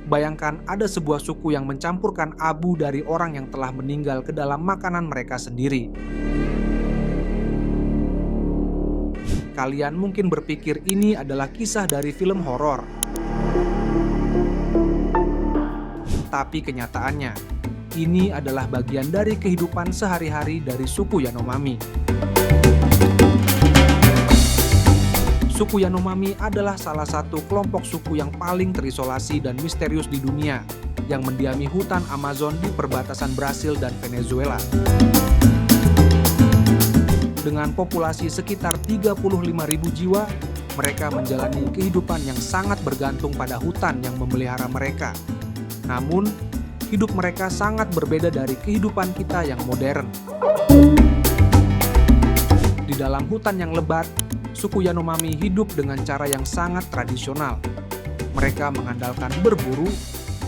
Bayangkan ada sebuah suku yang mencampurkan abu dari orang yang telah meninggal ke dalam makanan mereka sendiri. Kalian mungkin berpikir ini adalah kisah dari film horor. Tapi kenyataannya, ini adalah bagian dari kehidupan sehari-hari dari suku Yanomami. Suku Yanomami adalah salah satu kelompok suku yang paling terisolasi dan misterius di dunia, yang mendiami hutan Amazon di perbatasan Brasil dan Venezuela. Dengan populasi sekitar 35.000 jiwa, mereka menjalani kehidupan yang sangat bergantung pada hutan yang memelihara mereka. Namun, hidup mereka sangat berbeda dari kehidupan kita yang modern. Di dalam hutan yang lebat, suku Yanomami hidup dengan cara yang sangat tradisional. Mereka mengandalkan berburu,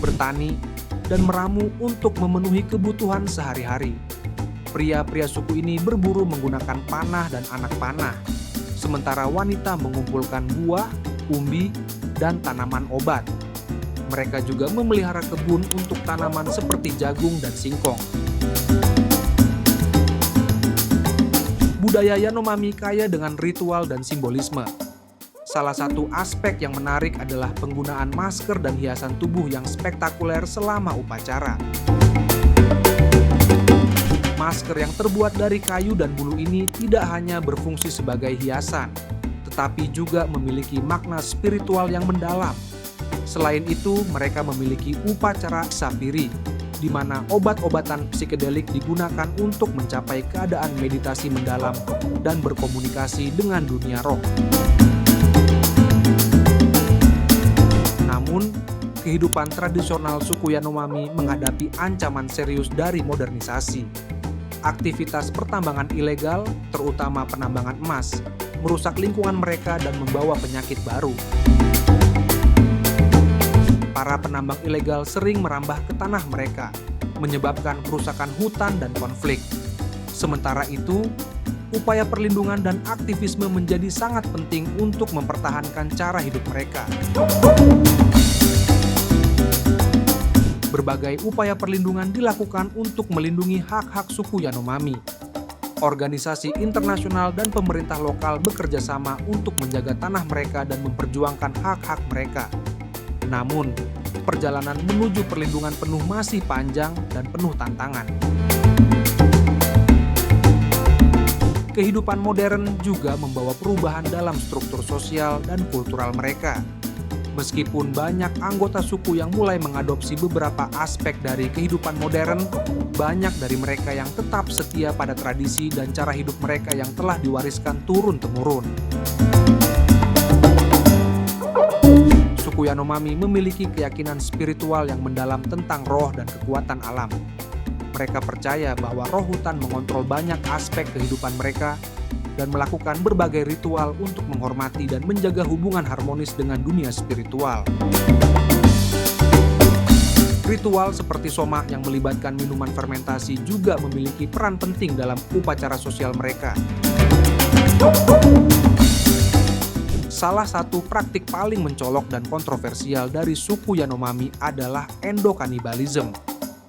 bertani, dan meramu untuk memenuhi kebutuhan sehari-hari. Pria-pria suku ini berburu menggunakan panah dan anak panah, sementara wanita mengumpulkan buah, umbi, dan tanaman obat. Mereka juga memelihara kebun untuk tanaman seperti jagung dan singkong. Budaya Yanomami kaya dengan ritual dan simbolisme. Salah satu aspek yang menarik adalah penggunaan masker dan hiasan tubuh yang spektakuler selama upacara. Masker yang terbuat dari kayu dan bulu ini tidak hanya berfungsi sebagai hiasan, tetapi juga memiliki makna spiritual yang mendalam. Selain itu, mereka memiliki upacara sapiri, di mana obat-obatan psikedelik digunakan untuk mencapai keadaan meditasi mendalam dan berkomunikasi dengan dunia roh. Namun, kehidupan tradisional suku Yanomami menghadapi ancaman serius dari modernisasi. Aktivitas pertambangan ilegal, terutama penambangan emas, merusak lingkungan mereka dan membawa penyakit baru. Para penambang ilegal sering merambah ke tanah mereka, menyebabkan kerusakan hutan dan konflik. Sementara itu, upaya perlindungan dan aktivisme menjadi sangat penting untuk mempertahankan cara hidup mereka. Berbagai upaya perlindungan dilakukan untuk melindungi hak-hak suku Yanomami. Organisasi internasional dan pemerintah lokal bekerja sama untuk menjaga tanah mereka dan memperjuangkan hak-hak mereka. Namun, perjalanan menuju perlindungan penuh masih panjang dan penuh tantangan. Kehidupan modern juga membawa perubahan dalam struktur sosial dan kultural mereka. Meskipun banyak anggota suku yang mulai mengadopsi beberapa aspek dari kehidupan modern, banyak dari mereka yang tetap setia pada tradisi dan cara hidup mereka yang telah diwariskan turun-temurun. Suku Yanomami memiliki keyakinan spiritual yang mendalam tentang roh dan kekuatan alam. Mereka percaya bahwa roh hutan mengontrol banyak aspek kehidupan mereka dan melakukan berbagai ritual untuk menghormati dan menjaga hubungan harmonis dengan dunia spiritual. Ritual seperti soma yang melibatkan minuman fermentasi juga memiliki peran penting dalam upacara sosial mereka. Salah satu praktik paling mencolok dan kontroversial dari suku Yanomami adalah endokanibalisme,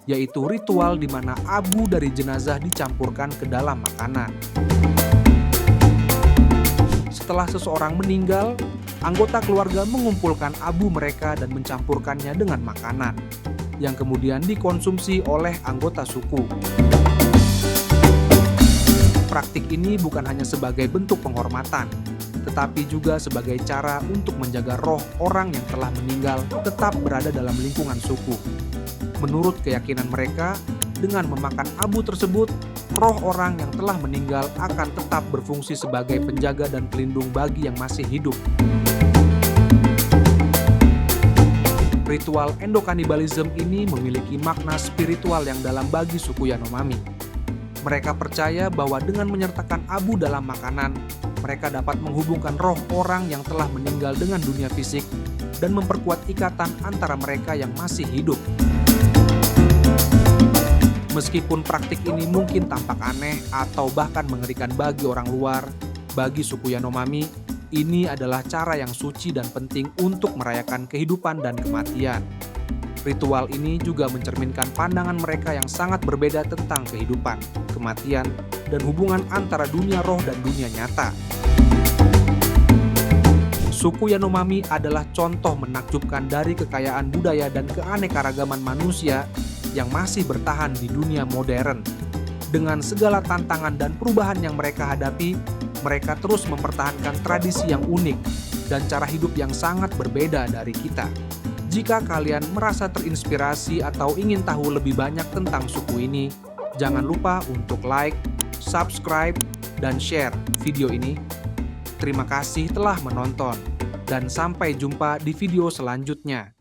yaitu ritual di mana abu dari jenazah dicampurkan ke dalam makanan. Setelah seseorang meninggal, anggota keluarga mengumpulkan abu mereka dan mencampurkannya dengan makanan, yang kemudian dikonsumsi oleh anggota suku. Praktik ini bukan hanya sebagai bentuk penghormatan, tetapi juga sebagai cara untuk menjaga roh orang yang telah meninggal tetap berada dalam lingkungan suku. Menurut keyakinan mereka, dengan memakan abu tersebut, roh orang yang telah meninggal akan tetap berfungsi sebagai penjaga dan pelindung bagi yang masih hidup. Ritual endokanibalisme ini memiliki makna spiritual yang dalam bagi suku Yanomami. Mereka percaya bahwa dengan menyertakan abu dalam makanan, mereka dapat menghubungkan roh orang yang telah meninggal dengan dunia fisik dan memperkuat ikatan antara mereka yang masih hidup. Meskipun praktik ini mungkin tampak aneh atau bahkan mengerikan bagi orang luar, bagi suku Yanomami, ini adalah cara yang suci dan penting untuk merayakan kehidupan dan kematian. Ritual ini juga mencerminkan pandangan mereka yang sangat berbeda tentang kehidupan, kematian, dan hubungan antara dunia roh dan dunia nyata. Suku Yanomami adalah contoh menakjubkan dari kekayaan budaya dan keanekaragaman manusia yang masih bertahan di dunia modern. Dengan segala tantangan dan perubahan yang mereka hadapi, mereka terus mempertahankan tradisi yang unik dan cara hidup yang sangat berbeda dari kita. Jika kalian merasa terinspirasi atau ingin tahu lebih banyak tentang suku ini, jangan lupa untuk like, subscribe, dan share video ini. Terima kasih telah menonton, dan sampai jumpa di video selanjutnya.